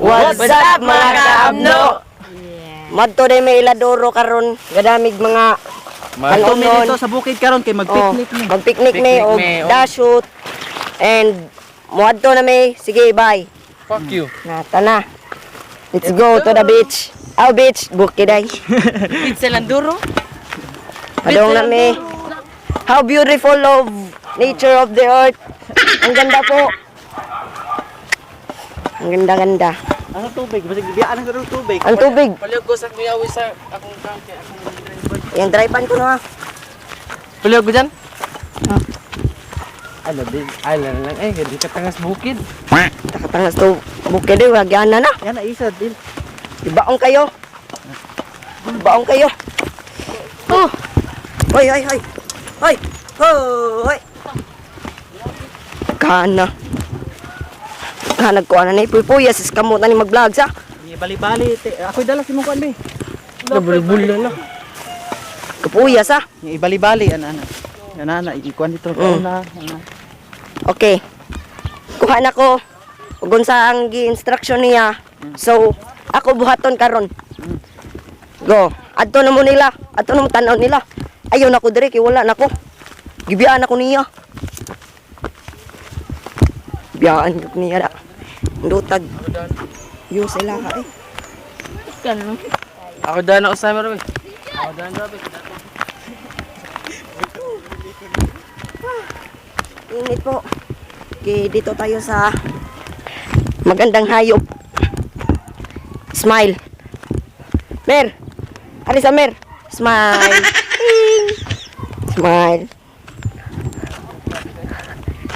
What's up mga kaamno? Madto day may iladoro karon gadamig mga Magtumi dito sa bukid karon kay mag-picnic ni. Mag-picnic ni o Picnic, dashoot and muadto na may sige bye. Fuck you. Nata na. Let's go to the beach. Aw beach bukid ay. Pizza Landuro. Adong na may. How beautiful of nature of the earth. Ang ganda po. Ang ganda-ganda. Ano tubig? Basig biyaan ang tubig. Ang tubig. Paliog ko sa kuya awi sa akong kante, akong driver. Yung drivean ko na. Paliog ko dyan? Ala din, ala lang eh, hindi ka tangas bukid. Takatangas to bukid ay wagyan na na. Yan na isa din. Ibaong kayo. Ibaong kayo. Oh. Hoy, hoy, hoy. Hoy. Hoy. Kana. Nagkuha na ni Puyas, iskamot na ni mag-vlog sa. Bali-bali. Ako'y dala si mo kuan be. Nabulbul na. Kapuyas ah. Yung ibali-bali ana. Ana ikuan dito na. Okay. Kuha na ko. Kung sa ang gi-instruction niya. So, ako buhaton karon. Go. Adto na mo nila. Adto na mo tanaw nila. Ayaw na ko dire kay wala na ko. Gibiyaan ako niya. Biyaan ko niya da. Ndutag. Yung sila ka eh. Ako daan ako sa Rabi. Ako daan Rabi. Init po. Okay, dito tayo sa magandang hayop. Smile. Mer. Alisa Mer. Smile. Smile.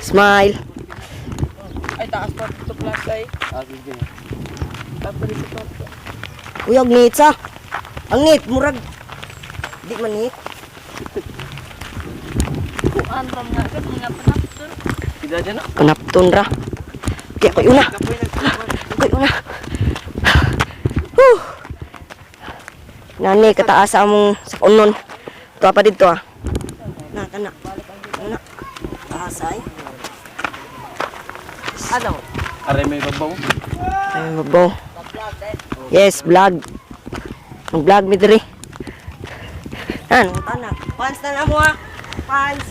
Smile. Ay, taas pa dito plus ay. Sige. Tapos dito. Uyog nit sa. Ang nit, murag. Di man nit. Kuan ram nga ka mga panapton. Tidak dyan na. Panapton ra. Kaya ko una. Ko una. Nani kataas among sa unon. Tuwa pa dito ah. Na kana. Una. Taas ay. Ano? Are may babaw. Ay mabaw. Yes, vlog. Ang vlog mi diri. Ano tanak? Fans na na mo ah. Fans.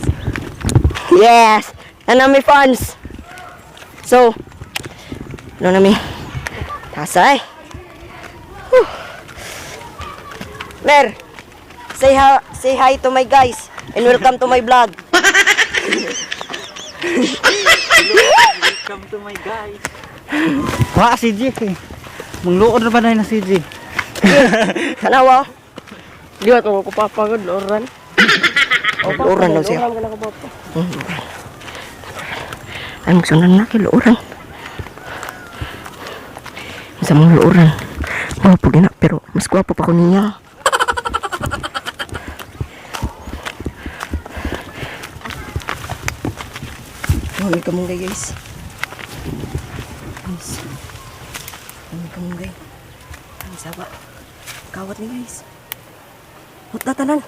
Yes. Ano mi fans. So, ano na mi? Tasay. Mer, say hi to my guys and welcome to my vlog. Welcome to my guys. Wa si G. Mangluod ra ba na si G? Tanawa. Di ba ko papagod loran? Luuran daw siya. Ay, magsunan na kay luuran. Sa mga luuran. Gwapo gina, pero mas gwapo pa ko niya. May kamunggay guys. Guys. May kamunggay. Ang sawa. Kawat ni guys. Hot na tanan.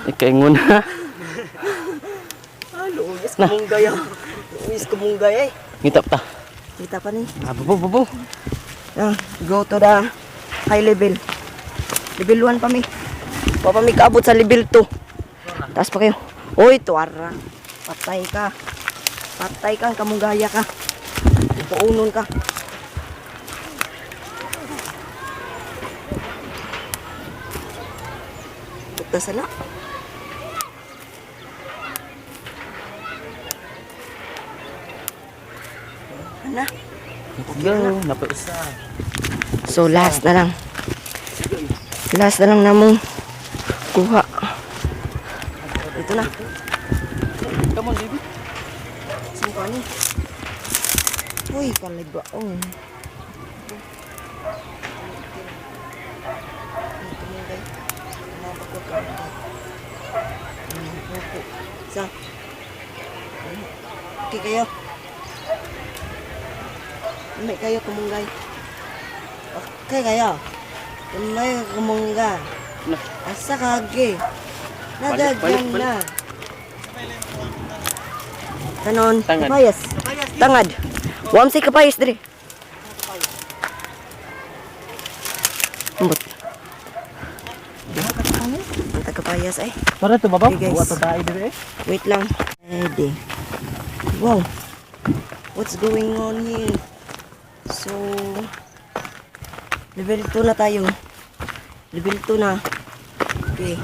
Ikaingon na. Luis kamunggay ah. Luis kamunggay eh. Ngitap ta. Kita pa ni. Bubu. Go to the high level. Level 1 pa mi. Pa mi kaabot sa level 2. Taas pa kayo. Oy, tuwara. Patay ka. Patay kang kamunggaya ka. Puunon ka. Punta sana. Ano? Go, napaisa. So last na lang. Last na lang namong kuha. Ito na. Come on, baby. Saan ka ni? Uy, kalibaon. Sa? Okay kayo? May kayo kumunggay. Okay kayo? May kumungga. Asa kage? Nagagyan na. Kanon, Tangad. kapayas. Tangad. Wam si kapayas diri. Ambot. Ang tagapayas ay. Para ito babaw. Okay, guys. Buwa to tayo dire eh. Wait lang. Ready. Wow. What's going on here? So, level 2 na tayo. Level 2 na. Okay.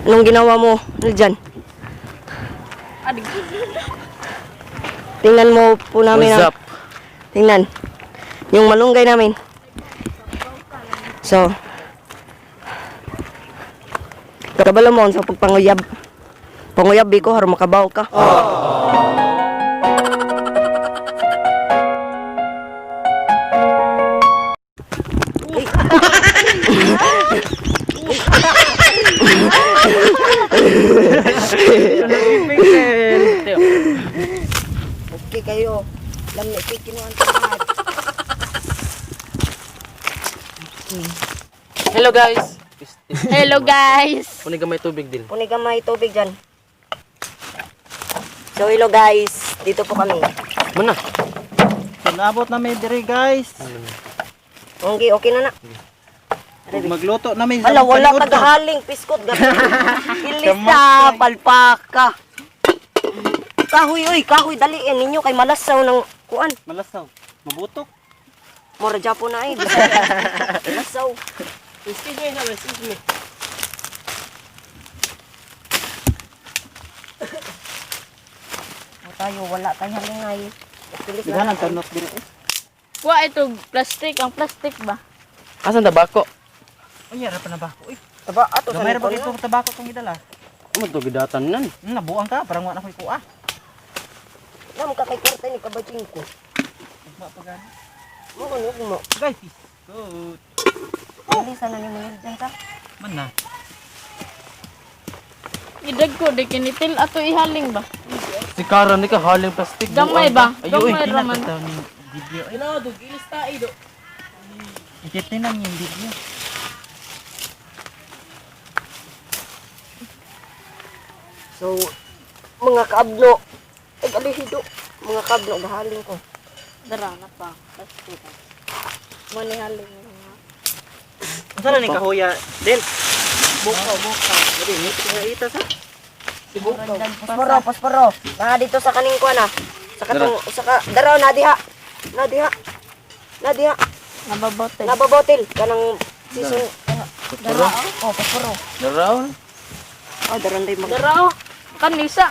Anong ginawa mo? Ano dyan? Adig. Tingnan mo po namin. What's up? Tingnan. Yung malunggay namin. So, kabalo mo sa pagpanguyab. Panguyab ko, harap makabaw ka. Okay kayo. Lam na ikikinuan ka lahat. Hello guys. Hello guys! Kunin ka may tubig din. Punig ka may tubig dyan. So, hello guys. Dito po kami. Muna. So naabot na may dire guys. Okay, okay na na. Ug magluto na may Hala, wala paniod ko. kagahaling piskot gabi. Ilista, palpaka. Kahoy, oy, kahoy, daliin ninyo kay malasaw ng kuan. Malasaw. Mabutok. Mora japo na eh. Malasaw. Excuse me, sir. Excuse me. O tayo, wala tayong halingay. Pilis Dihan na ang tanot dire eh. Wa ito plastic, ang plastic ba? Asan tabako? Ay, yara pa na ba? Uy, Taba, ato sa gamay ra ba likod ito na. tabako tong idala? Ano to gidatan nan? Nabuang ka, parang wala na ko'y kuha. Nam ka kay kurta ni kabaching ko. Ba pa gani. Mo ko nuog mo. Guys, good. Ilisa na ni mo yun dyan ka. Man na. Idag ko, di kinitil ato ihaling ba? Si Kara ni ka haling plastic. Gamay ba? Ayo, Gamay raman. Pinakataw ni video. Ay, Ina dug ilista ido. ititinan yung video. So, mga kaablo. Ay, alihido. Mga kaablo, gahaling ko. Dara na pa, plastic. Manihaling nga. Unsa na ni kahoya? Del. Bukaw. Dili ni ita sa. Pasporo, pasporo. Mga dito sa kaning kuan ah. Sa katong, sa ka, daraw, nadiha. Nadiha. Nadiha. Nababote. Nababotil. Kanang season. Dara. Oh, pasporo. Daraw. Oh, daron day mag... Dara oh. Kanisa.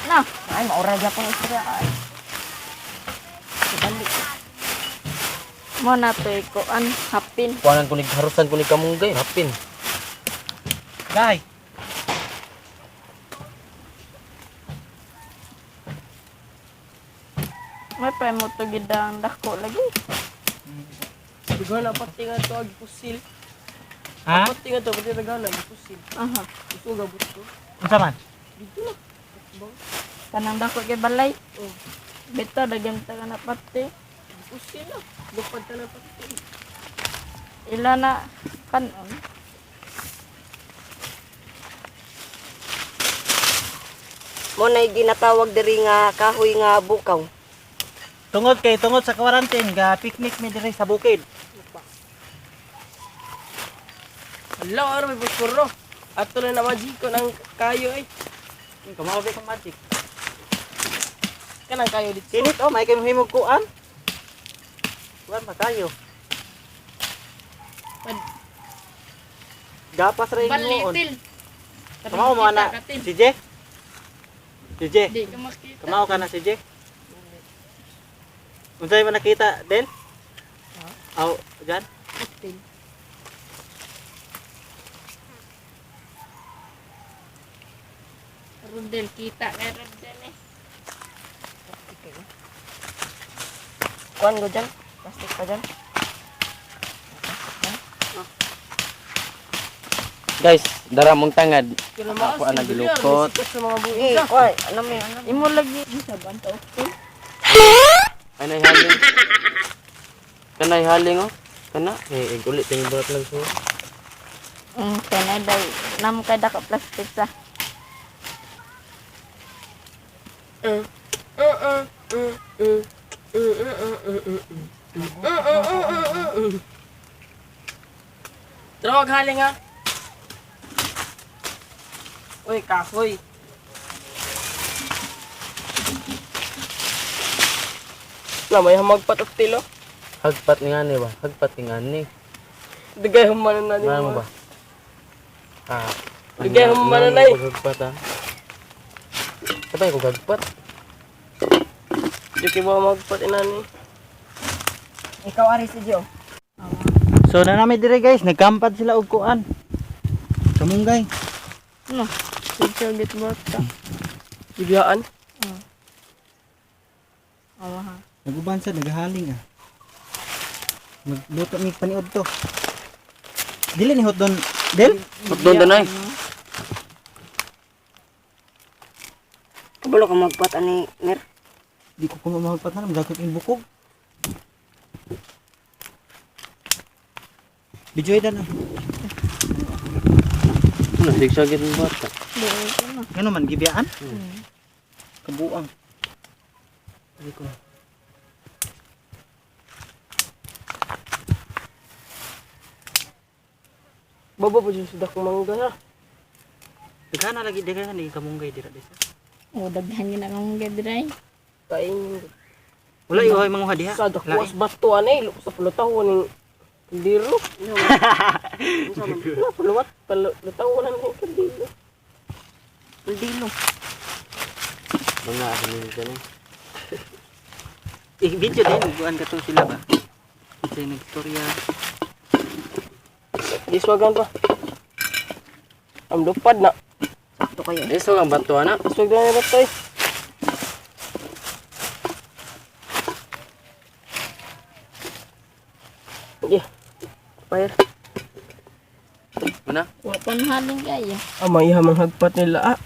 Na. Ay, maura Japon istorya. Ay. Ibalik. Mo na to ikuan, hapin. Kuanan ko ni harusan ko ni kamunggay, hapin. Guys, May pa mo to gidang dako lagi. Sigala pati nga to ag pusil. ha? Pati nga to pati regala ag pusil. Aha. Gusto gabot ko. Unsa man? Kanang dako kay balay. Bito daghan ta kana pati. Pusil na. Lupad ta na pati. Ila na kanon. Mo na ginatawag diri nga kahoy nga bukaw. Tungod sa quarantine ga picnic mi diri sa bukid. Hala, ano may pusporo. Ato na magic ko ng kayo eh. Kumaobi kong magic. Kanang kayo dito. Kinit oh, may kay himog kuan. Kuan pa tayo. Gapas ra yung noon. Balitil. Kamao mo na si Je. Si Je. Di ka makita. Kamao ka na si Je. Unsay man nakita Del? Aw, diyan. Balitil. Rudel kita kay Rudel eh. Kuan go dyan. Plastic pa dyan. Guys, dara mong tangad. Ako ana gilukot. Sa mga buhi. Kuan, ano may ano. Imo lagi sa banto. Kanay haling. Kanay haling oh. Kana eh ulit ting burat lang so. Kanay day nam kay dako plastic sa. Pero wag haling ha. Uy, kahoy. Na may hamagpat og tilo. Hagpat nga ni ba? Hagpat nga ni. Digay humanan na Ano mo ba? Ah. Bigyan mo mananay. Hagpat ha. Patay ko hagpat. Di ba magpat inani? Ikaw ari si Dio. So na namin dire guys, nagkampad sila og kuan. Kamunggay. No. Sige git bota. Bigyan. Awa ha. Naguban sa nagahaling ah. Magluto mi paniod to. Dili ni hotdon. Del? Hotdon na ay. Kabalo ka magpat ani Mer. Di ko kuno mahagpat na magakot in bukog. Bijoy dan ah. Ano sigsagit mo bata? Di ko na. Ngano man gibiyaan? Kabuang. Di ko. Baba po siya sudah kumangga ha. Daghan na lagi daghan ni kamunggay dira desa. O daghan gina kang gadray. Kain. Wala yo ay manguha diha. Sa dakwas bato anay sa pulutaw ning kaldero. Sa puluwat pulutaw nang kaldero. Dilo. Mga ano dito ni. Video din buan ka to sila ba? Sa nagtorya. Diswagan pa. Am lupad na. Ito kayo. Eso ang bato ana. Diswagan na batoy. Yeah. Fire. Una. Wa pan haling kayo. May hamang hagpat nila ah.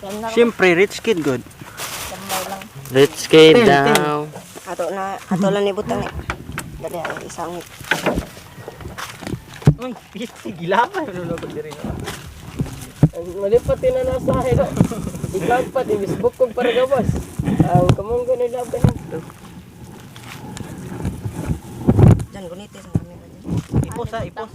Sana Siyempre rich kid good. kamay lang. Rich kid daw. Ato lang ni butang ni. Dali ay isang Uy, gila pa lolo ko diri. Malipat na nasa hero. Ikaw pa di Facebook kog para gawas. Ang kamong ko nila ba yan? Diyan gunite sa kami. Ipos ha, ipos.